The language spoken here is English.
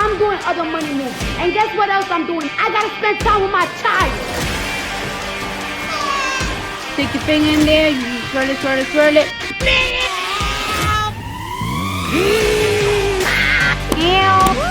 I'm doing other money moves. And guess what else I'm doing? I gotta spend time with my child. Stick your finger in there, you swirl it, swirl it, swirl it. Ew.